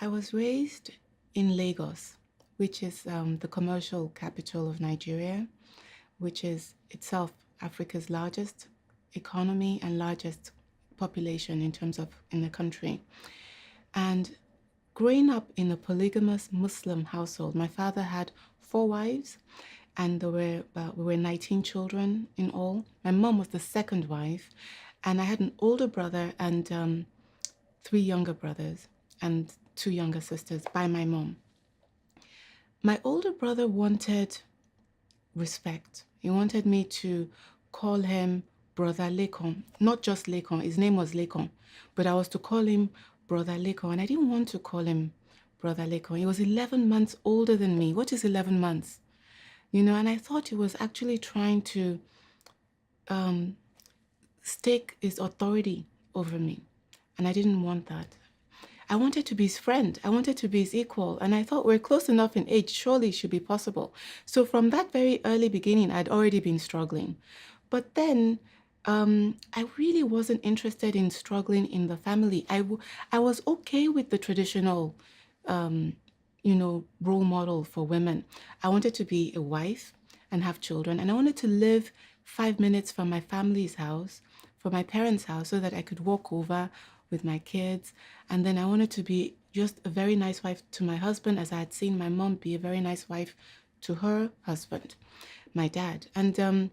I was raised in Lagos, which is the commercial capital of Nigeria, which is itself Africa's largest economy and largest population in terms of in the country. And growing up in a polygamous Muslim household, my father had four wives, and we were 19 children in all. My mom was the second wife, and I had an older brother and three younger brothers and two younger sisters by my mom. My older brother wanted respect. He wanted me to call him Brother Lekon, not just Lekon. His name was Lekon, but I was to call him Brother Lekon, and I didn't want to call him Brother Lekon. He was 11 months older than me. What is 11 months? And I thought he was actually trying to stake his authority over me, and I didn't want that. I wanted to be his friend. I wanted to be his equal. And I thought we're close enough in age, surely it should be possible. So from that very early beginning, I'd already been struggling. But then I really wasn't interested in struggling in the family. I was okay with the traditional, role model for women. I wanted to be a wife and have children. And I wanted to live 5 minutes from my family's house, from my parents' house, so that I could walk over with my kids. And then I wanted to be just a very nice wife to my husband, as I had seen my mom be a very nice wife to her husband, my dad. And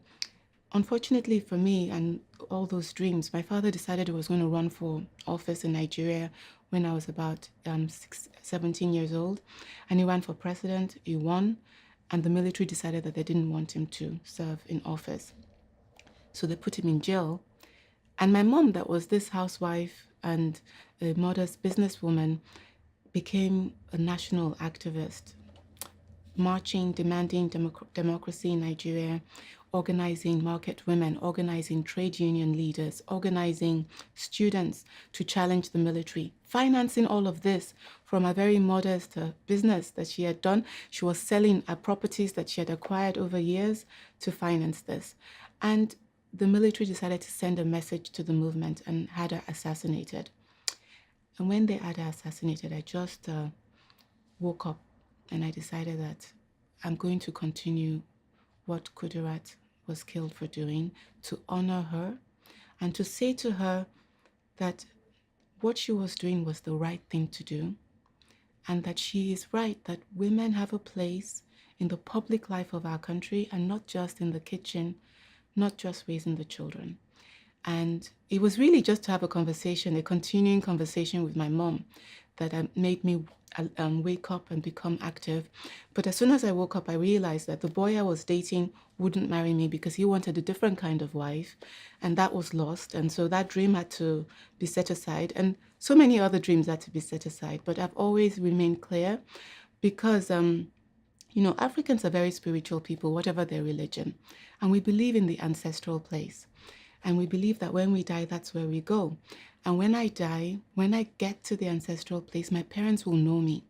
unfortunately for me and all those dreams, my father decided he was going to run for office in Nigeria when I was about 17 years old. And he ran for president, he won, and the military decided that they didn't want him to serve in office. So they put him in jail. And my mom, that was this housewife and a modest businesswoman, became a national activist, marching, demanding democracy in Nigeria, organizing market women, organizing trade union leaders, organizing students to challenge the military, financing all of this from a very modest business that she had done. She was selling properties that she had acquired over years to finance this. And the military decided to send a message to the movement and had her assassinated. And when they had her assassinated, I just woke up and I decided that I'm going to continue what Kudirat was killed for doing, to honor her and to say to her that what she was doing was the right thing to do, and that she is right, that women have a place in the public life of our country and not just in the kitchen, not just raising the children. And it was really just to have a conversation, a continuing conversation with my mom, that made me wake up and become active. But as soon as I woke up, I realized that the boy I was dating wouldn't marry me because he wanted a different kind of wife, and that was lost. And so that dream had to be set aside, and so many other dreams had to be set aside. But I've always remained clear because Africans are very spiritual people, whatever their religion, and we believe in the ancestral place. And we believe that when we die, that's where we go. And when I die, when I get to the ancestral place, my parents will know me.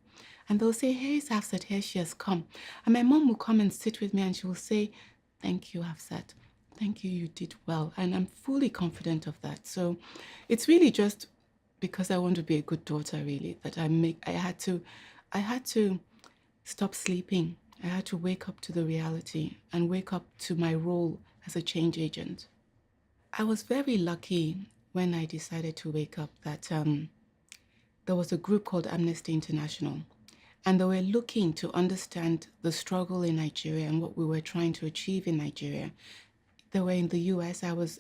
And they'll say, hey, it's Hafsat, here she has come. And my mom will come and sit with me and she will say, thank you, Hafsat. Thank you, you did well. And I'm fully confident of that. So it's really just because I want to be a good daughter, really, that I had to stop sleeping. I had to wake up to the reality and wake up to my role as a change agent. I was very lucky when I decided to wake up that there was a group called Amnesty International, and they were looking to understand the struggle in Nigeria and what we were trying to achieve in Nigeria. They were in the US. I was,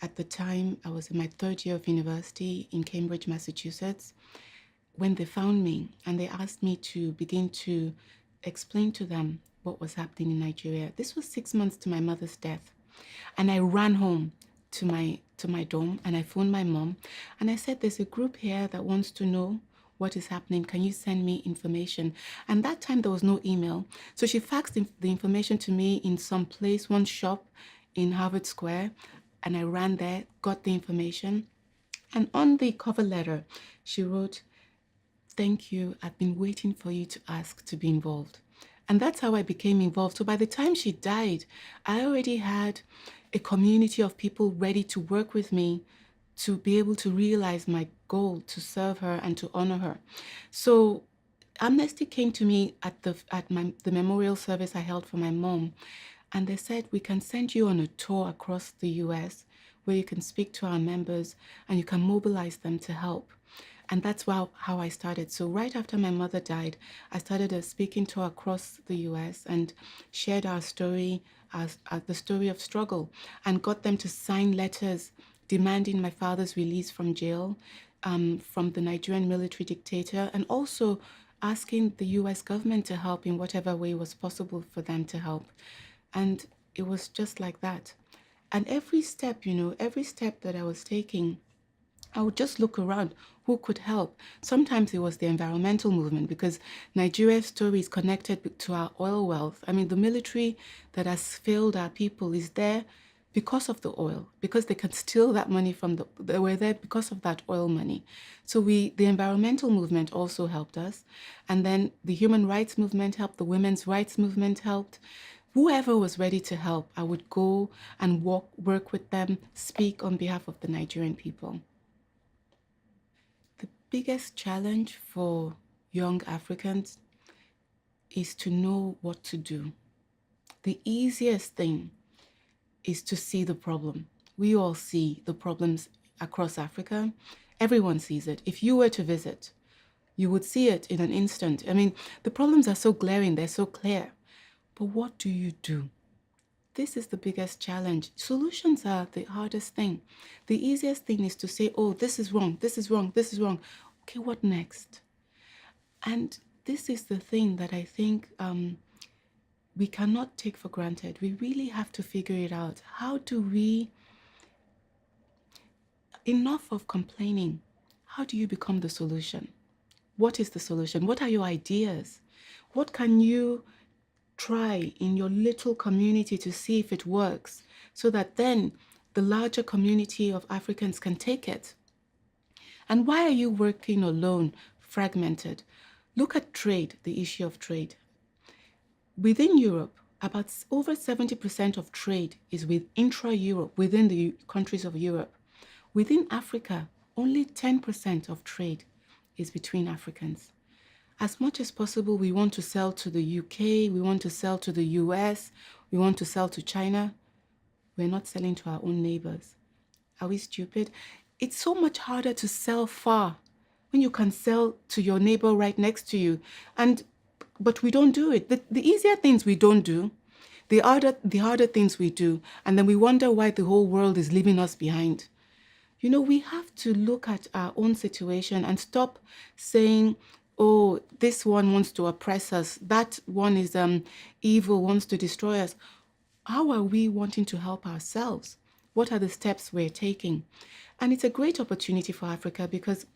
at the time, I was in my third year of university in Cambridge, Massachusetts, when they found me and they asked me to begin to explain to them what was happening in Nigeria. This was 6 months to my mother's death. And I ran home to my dorm and I phoned my mom and I said, there's a group here that wants to know what is happening. Can you send me information? And that time there was no email. So she faxed the information to me in some place, one shop in Harvard Square. And I ran there, got the information. And on the cover letter, she wrote, thank you. I've been waiting for you to ask to be involved. And that's how I became involved. So by the time she died, I already had a community of people ready to work with me to be able to realize my goal to serve her and to honor her. So Amnesty came to me at the memorial service I held for my mom, and they said we can send you on a tour across the US where you can speak to our members and you can mobilize them to help. And that's how I started. So right after my mother died, I started a speaking tour across the US and shared our story, as the story of struggle, and got them to sign letters demanding my father's release from jail, from the Nigerian military dictator, and also asking the US government to help in whatever way was possible for them to help. And it was just like that. And every step, every step that I was taking, I would just look around who could help. Sometimes it was the environmental movement because Nigeria's story is connected to our oil wealth. I mean, the military that has failed our people is there because of the oil, because they can steal that money they were there because of that oil money. So the environmental movement also helped us. And then the human rights movement helped, the women's rights movement helped. Whoever was ready to help, I would go and work with them, speak on behalf of the Nigerian people. The biggest challenge for young Africans is to know what to do. The easiest thing is to see the problem. We all see the problems across Africa. Everyone sees it. If you were to visit, you would see it in an instant. I mean, the problems are so glaring, they're so clear. But what do you do? This is the biggest challenge. Solutions are the hardest thing. The easiest thing is to say, oh, this is wrong, this is wrong, this is wrong. Okay, what next? And this is the thing that I think we cannot take for granted. We really have to figure it out. How do we, enough of complaining, how do you become the solution? What is the solution? What are your ideas? What can you try in your little community to see if it works so that then the larger community of Africans can take it? And why are you working alone, fragmented? Look at trade, the issue of trade. Within Europe, about over 70% of trade is with intra-Europe, within the countries of Europe. Within Africa, only 10% of trade is between Africans. As much as possible, we want to sell to the UK, we want to sell to the US, we want to sell to China. We're not selling to our own neighbors. Are we stupid? It's so much harder to sell far when you can sell to your neighbor right next to you. But we don't do it. The easier things we don't do, the harder things we do, and then we wonder why the whole world is leaving us behind. We have to look at our own situation and stop saying, oh, this one wants to oppress us, that one is evil, wants to destroy us. How are we wanting to help ourselves? What are the steps we're taking? And it's a great opportunity for Africa because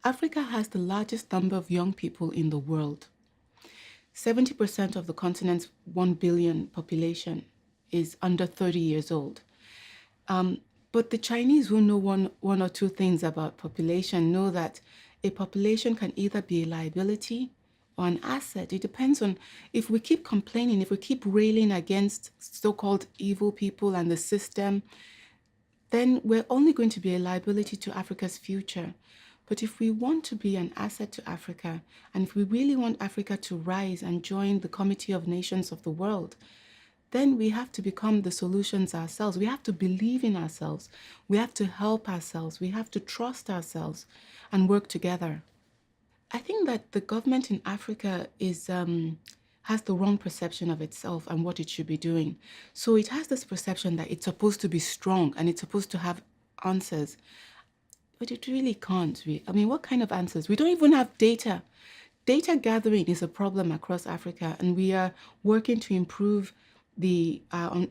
Africa has the largest number of young people in the world. 70% of the continent's 1 billion population is under 30 years old. But the Chinese, who know one or two things about population, know that a population can either be a liability or an asset. It depends on, if we keep complaining, if we keep railing against so-called evil people and the system, then we're only going to be a liability to Africa's future. But if we want to be an asset to Africa, and if we really want Africa to rise and join the Committee of Nations of the world, then we have to become the solutions ourselves. We have to believe in ourselves. We have to help ourselves. We have to trust ourselves and work together. I think that the government in Africa has the wrong perception of itself and what it should be doing. So it has this perception that it's supposed to be strong and it's supposed to have answers. But it really can't. I mean, what kind of answers? We don't even have data. Data gathering is a problem across Africa, and we are working to improve our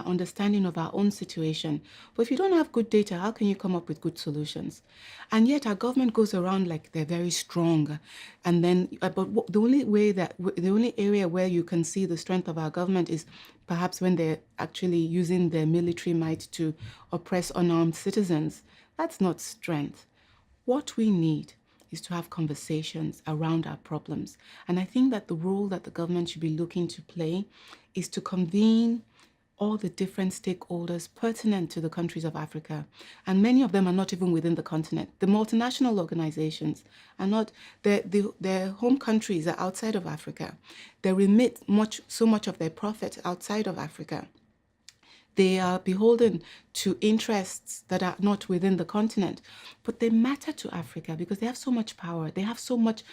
understanding of our own situation. But if you don't have good data, how can you come up with good solutions? And yet our government goes around like they're very strong. And then, but the only area where you can see the strength of our government is perhaps when they're actually using their military might to oppress unarmed citizens. That's not strength. What we need is to have conversations around our problems. And I think that the role that the government should be looking to play is to convene all the different stakeholders pertinent to the countries of Africa. And many of them are not even within the continent. The multinational organizations are not, their home countries are outside of Africa. They remit so much of their profit outside of Africa. They are beholden to interests that are not within the continent, but they matter to Africa because they have so much power. They have so much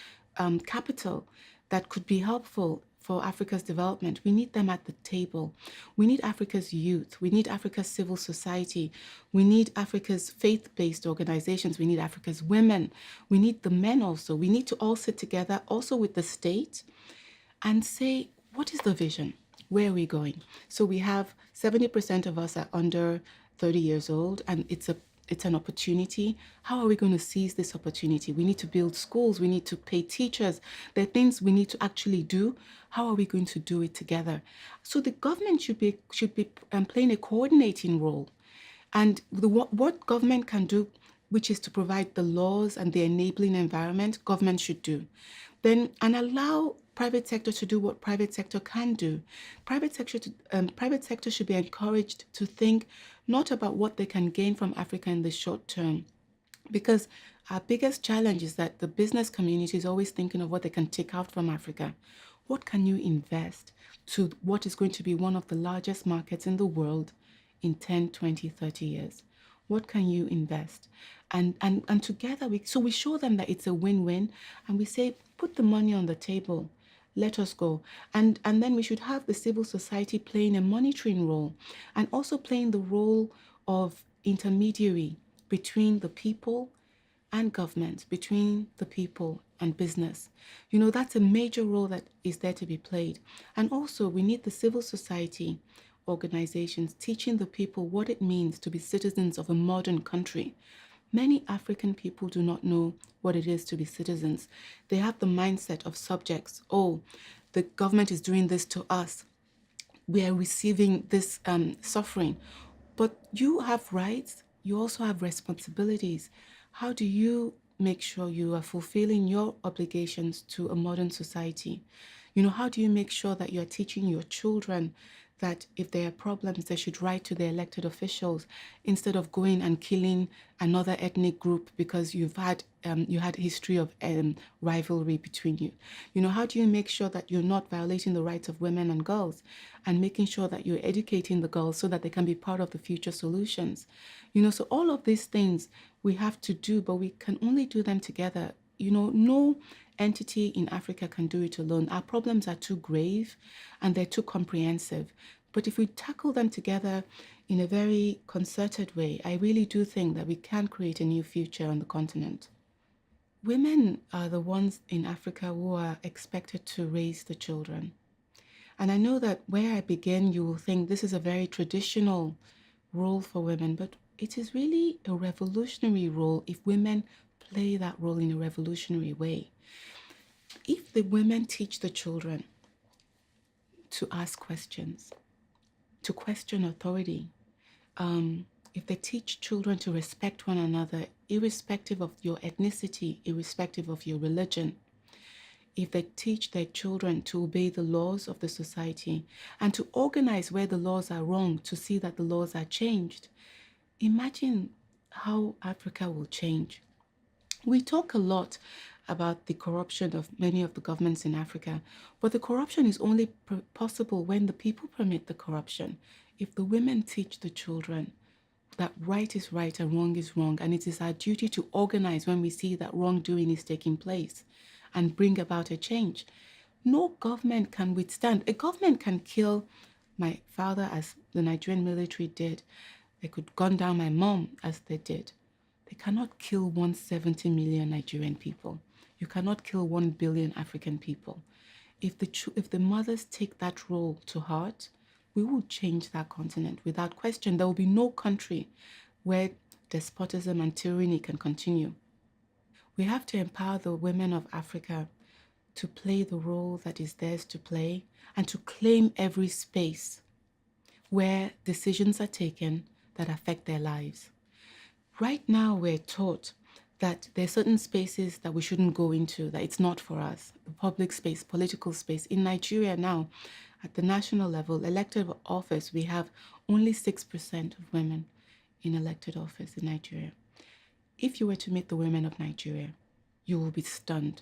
capital that could be helpful for Africa's development. We need them at the table. We need Africa's youth. We need Africa's civil society. We need Africa's faith-based organizations. We need Africa's women. We need the men also. We need to all sit together also with the state and say, what is the vision? Where are we going? So we have 70% of us are under 30 years old, and it's an opportunity. How are we going to seize this opportunity? We need to build schools. We need to pay teachers. There are things we need to actually do. How are we going to do it together? So the government should be playing a coordinating role. And what government can do, which is to provide the laws and the enabling environment, government should do. Then, and allow private sector to do what private sector can do. Private sector should be encouraged to think not about what they can gain from Africa in the short term, because our biggest challenge is that the business community is always thinking of what they can take out from Africa. What can you invest to what is going to be one of the largest markets in the world in 10, 20, 30 years? What can you invest? And together, we show them that it's a win-win, and we say, put the money on the table. Let us go. And then we should have the civil society playing a monitoring role and also playing the role of intermediary between the people and government, between the people and business. That's a major role that is there to be played. And also, we need the civil society organizations teaching the people what it means to be citizens of a modern country. Many African people do not know what it is to be citizens. They have the mindset of subjects. Oh, the government is doing this to us. We are receiving this suffering. But you have rights. You also have responsibilities. How do you make sure you are fulfilling your obligations to a modern society? How do you make sure that you are teaching your children that if there are problems, they should write to their elected officials instead of going and killing another ethnic group because you had a history of rivalry between you? How do you make sure that you're not violating the rights of women and girls, and making sure that you're educating the girls so that they can be part of the future solutions? So all of these things we have to do, but we can only do them together. No entity in Africa can do it alone. Our problems are too grave and they're too comprehensive. But if we tackle them together in a very concerted way, I really do think that we can create a new future on the continent. Women are the ones in Africa who are expected to raise the children. And I know that where I begin, you will think this is a very traditional role for women, but it is really a revolutionary role if women play that role in a revolutionary way. If the women teach the children to ask questions, to question authority, if they teach children to respect one another, irrespective of your ethnicity, irrespective of your religion, if they teach their children to obey the laws of the society and to organize where the laws are wrong to see that the laws are changed, imagine how Africa will change. We talk a lot about the corruption of many of the governments in Africa, but the corruption is only possible when the people permit the corruption. If the women teach the children that right is right and wrong is wrong, and it is our duty to organize when we see that wrongdoing is taking place and bring about a change, no government can withstand. A government can kill my father as the Nigerian military did. They could gun down my mom as they did. They cannot kill 170 million Nigerian people. You cannot kill 1 billion African people. If the mothers take that role to heart, we will change that continent without question. There will be no country where despotism and tyranny can continue. We have to empower the women of Africa to play the role that is theirs to play and to claim every space where decisions are taken that affect their lives. Right now, we're taught that there are certain spaces that we shouldn't go into, that it's not for us. The public space, political space. In Nigeria now, At the national level, elected office, we have only 6% of women in elected office in Nigeria. If you were to meet the women of Nigeria, you will be stunned.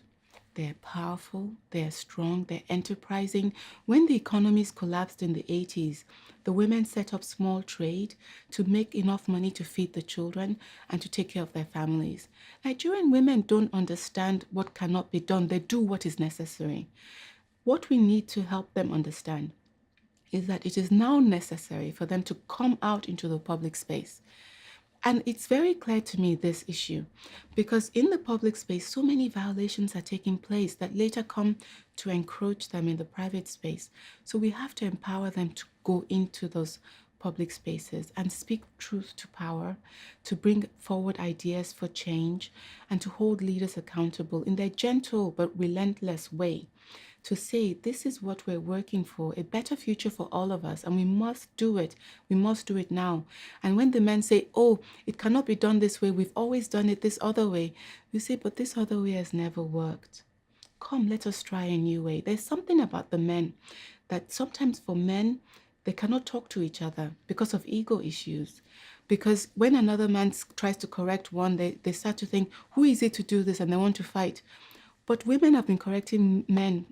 They're powerful, they're strong, they're enterprising. When the economies collapsed in the 80s, the women set up small trade to make enough money to feed the children and to take care of their families. Nigerian women don't understand what cannot be done. They do what is necessary. What we need to help them understand is that it is now necessary for them to come out into the public space. And it's very clear to me, this issue, because in the public space, so many violations are taking place that later come to encroach them in the private space. So we have to empower them to go into those public spaces and speak truth to power, to bring forward ideas for change, and to hold leaders accountable in their gentle but relentless way, to say, this is what we're working for, a better future for all of us, and we must do it. We must do it now. And when the men say, oh, it cannot be done this way, we've always done it this other way, you say, but this other way has never worked. Come, let us try a new way. There's something about the men that sometimes for men, they cannot talk to each other because of ego issues. Because when another man tries to correct one, they start to think, who is it to do this? And they want to fight. But women have been correcting men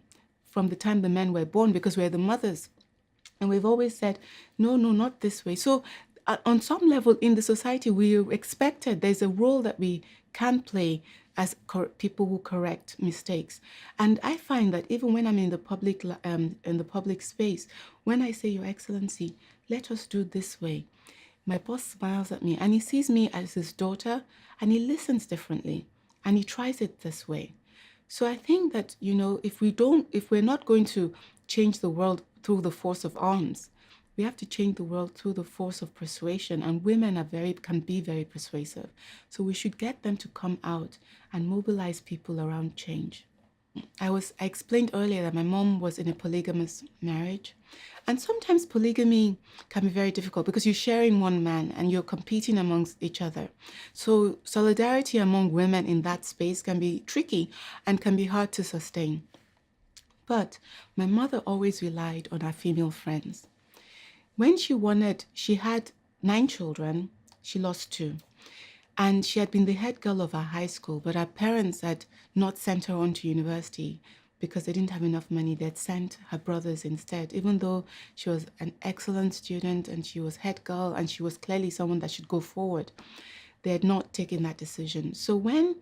from the time the men were born, because we're the mothers. And we've always said, no, not this way. So on some level in the society, we are expected, there's a role that we can play as people who correct mistakes. And I find that even when I'm in the public space, when I say, Your Excellency, let us do this way, my boss smiles at me and he sees me as his daughter and he listens differently and he tries it this way. So I think that, if we're not going to change the world through the force of arms, we have to change the world through the force of persuasion. And women can be very persuasive. So we should get them to come out and mobilize people around change. I explained earlier that my mom was in a polygamous marriage. And sometimes polygamy can be very difficult because you're sharing one man and you're competing amongst each other. So solidarity among women in that space can be tricky and can be hard to sustain. But my mother always relied on her female friends. When she had 9 children, she lost 2. And she had been the head girl of her high school, but her parents had not sent her on to university because they didn't have enough money. They'd sent her brothers instead, even though she was an excellent student and she was head girl and she was clearly someone that should go forward. They had not taken that decision. So when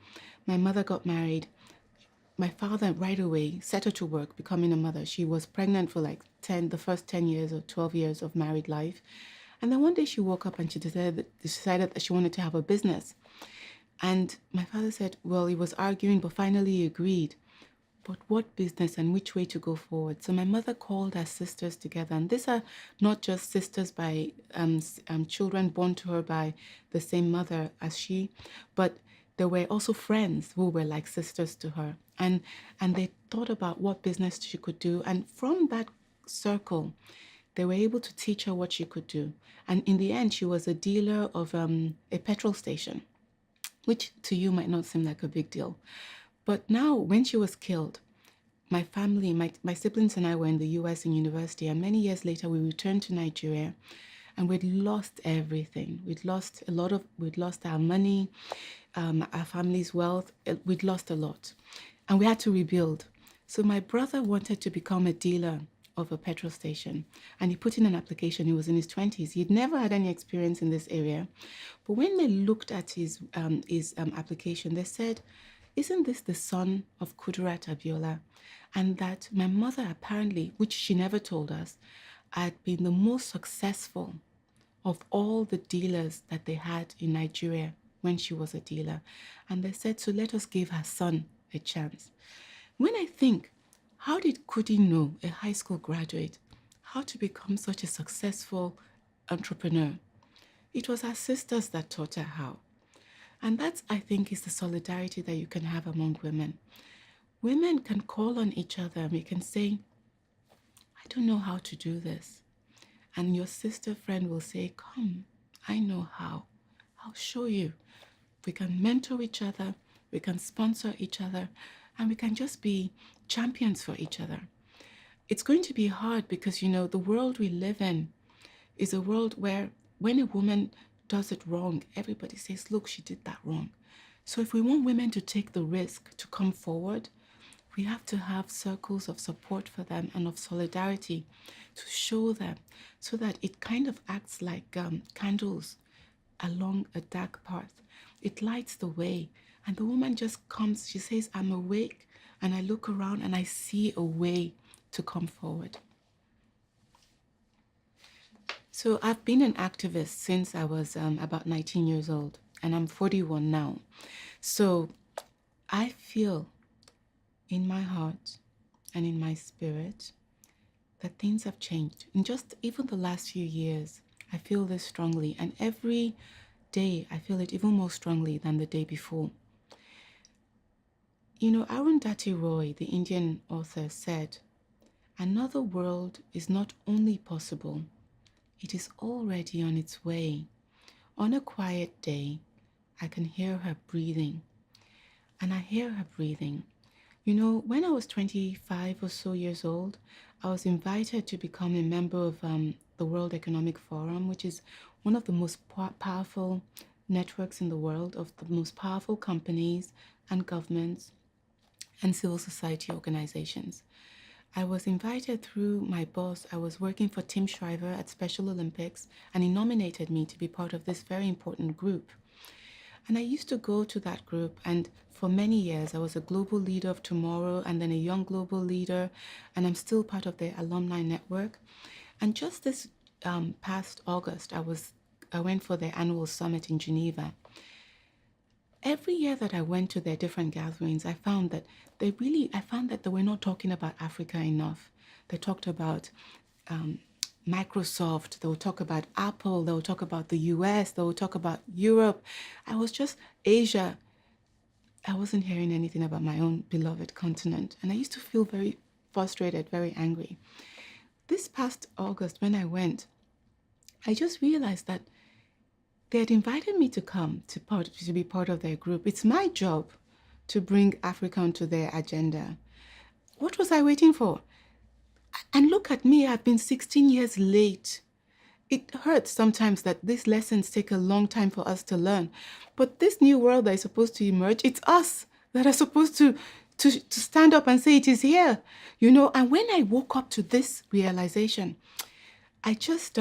my mother got married, my father right away set her to work becoming a mother. She was pregnant for like the first 10 years or 12 years of married life. And then one day she woke up and she decided that she wanted to have a business. And my father said, well, he was arguing, but finally he agreed. But what business and which way to go forward? So my mother called her sisters together. And these are not just sisters by children born to her by the same mother as she, but there were also friends who were like sisters to her. And they thought about what business she could do. And from that circle, they were able to teach her what she could do. And in the end, she was a dealer of a petrol station, which to you might not seem like a big deal. But now, when she was killed, my family, my siblings and I were in the US in university. And many years later, we returned to Nigeria and we'd lost everything. We'd lost our money, our family's wealth. We'd lost a lot. And we had to rebuild. So my brother wanted to become a dealer of a petrol station. And he put in an application. He was in his 20s. He'd never had any experience in this area. But when they looked at his application, they said, isn't this the son of Hafsat Abiola? And that my mother apparently, which she never told us, had been the most successful of all the dealers that they had in Nigeria when she was a dealer. And they said, so let us give her son a chance. When I think, how did Kudi know, a high school graduate, how to become such a successful entrepreneur? It was her sisters that taught her how. And that, I think, is the solidarity that you can have among women. Women can call on each other and we can say, I don't know how to do this. And your sister friend will say, come, I know how. I'll show you. We can mentor each other, we can sponsor each other, and we can just be champions for each other. it's going to be hard because, the world we live in is a world where when a woman does it wrong, everybody says, look, she did that wrong. So if we want women to take the risk to come forward, we have to have circles of support for them and of solidarity to show them so that it kind of acts like candles along a dark path. It lights the way. And the woman just comes, she says, I'm awake. And I look around and I see a way to come forward. So I've been an activist since I was about 19 years old, and I'm 41 now. So I feel in my heart and in my spirit that things have changed. In just even the last few years, I feel this strongly, and every day I feel it even more strongly than the day before. Arundhati Roy, the Indian author, said, another world is not only possible, it is already on its way. On a quiet day, I can hear her breathing. And I hear her breathing. When I was 25 or so years old, I was invited to become a member of the World Economic Forum, which is one of the most powerful networks in the world, of the most powerful companies and governments and civil society organizations. I was invited through my boss. I was working for Tim Shriver at Special Olympics, and he nominated me to be part of this very important group. And I used to go to that group, and for many years I was a global leader of tomorrow and then a young global leader, and I'm still part of the alumni network. And just this past August, I went for their annual summit in Geneva. Every year that I went to their different gatherings, I found that they were not talking about Africa enough. They talked about Microsoft, they will talk about Apple, they will talk about the US, they will talk about Europe. I was just Asia. I wasn't hearing anything about my own beloved continent. And I used to feel very frustrated, very angry. This past August, when I went, I just realized that they had invited me to come to be part of their group. It's my job to bring Africa onto their agenda. What was I waiting for? And look at me, I've been 16 years late. It hurts sometimes that these lessons take a long time for us to learn. But this new world that is supposed to emerge, it's us that are supposed to stand up and say it is here. And when I woke up to this realization, I just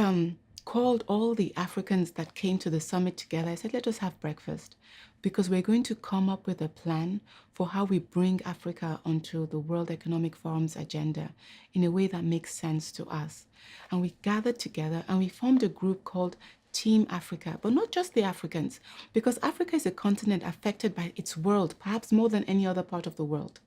called all the Africans that came to the summit together. I said, let us have breakfast, because we're going to come up with a plan for how we bring Africa onto the World Economic Forum's agenda in a way that makes sense to us. And we gathered together and we formed a group called Team Africa, but not just the Africans, because Africa is a continent affected by its world, perhaps more than any other part of the world.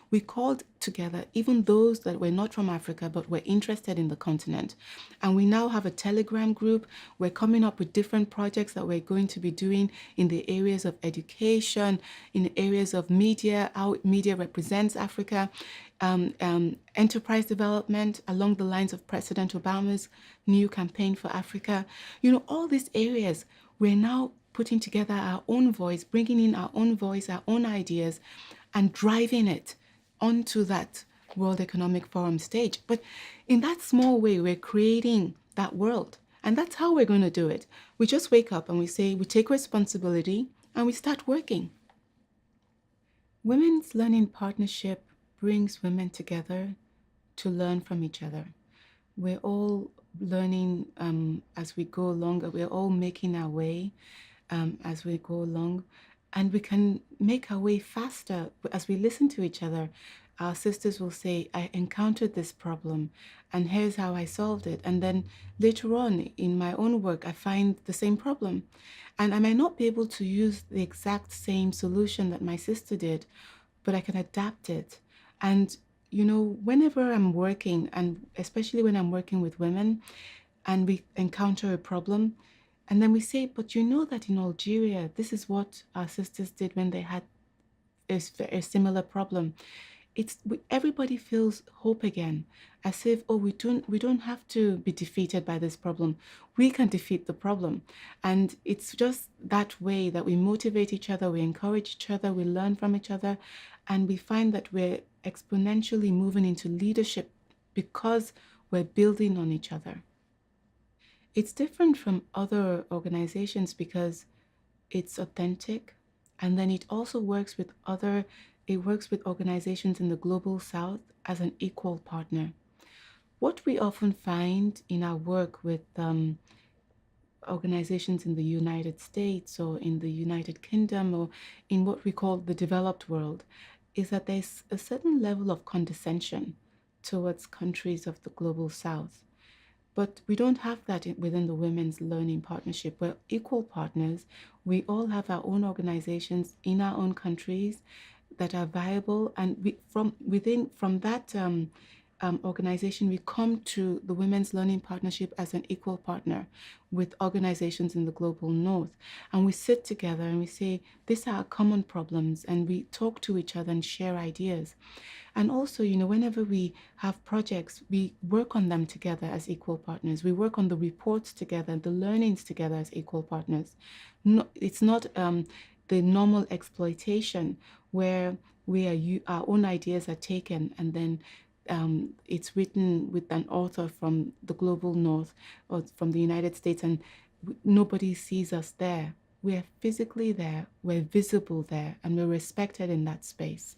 We called together even those that were not from Africa but were interested in the continent. And we now have a Telegram group. We're coming up with different projects that we're going to be doing in the areas of education, in the areas of media, how media represents Africa, enterprise development along the lines of President Obama's new campaign for Africa. All these areas, we're now putting together our own voice, bringing in our own voice, our own ideas, and driving it onto that World Economic Forum stage. But in that small way, we're creating that world. And that's how we're going to do it. We just wake up and we say, we take responsibility and we start working. Women's Learning Partnership brings women together to learn from each other. We're all learning as we go along. We're all making our way as we go along. And we can make our way faster as we listen to each other. Our sisters will say, I encountered this problem and here's how I solved it. And then later on in my own work, I find the same problem. And I may not be able to use the exact same solution that my sister did, but I can adapt it. And, whenever I'm working, and especially when I'm working with women and we encounter a problem, and then we say, but you know that in Algeria, this is what our sisters did when they had a similar problem. Everybody feels hope again, as if, oh, we don't have to be defeated by this problem. We can defeat the problem. And it's just that way that we motivate each other, we encourage each other, we learn from each other, and we find that we're exponentially moving into leadership because we're building on each other. It's different from other organizations because it's authentic, and then it also works with organizations in the global south as an equal partner. What we often find in our work with organizations in the United States or in the United Kingdom or in what we call the developed world is that there's a certain level of condescension towards countries of the global south. But we don't have that within the Women's Learning Partnership. We're equal partners. We all have our own organizations in our own countries that are viable, and from that organization, we come to the Women's Learning Partnership as an equal partner with organizations in the global north. And we sit together and we say, these are our common problems, and we talk to each other and share ideas. And also, whenever we have projects, we work on them together as equal partners. We work on the reports together, the learnings together as equal partners. No, it's not the normal exploitation where our own ideas are taken and then it's written with an author from the global north or from the United States, and nobody sees us there. We're physically there, we're visible there, and we're respected in that space.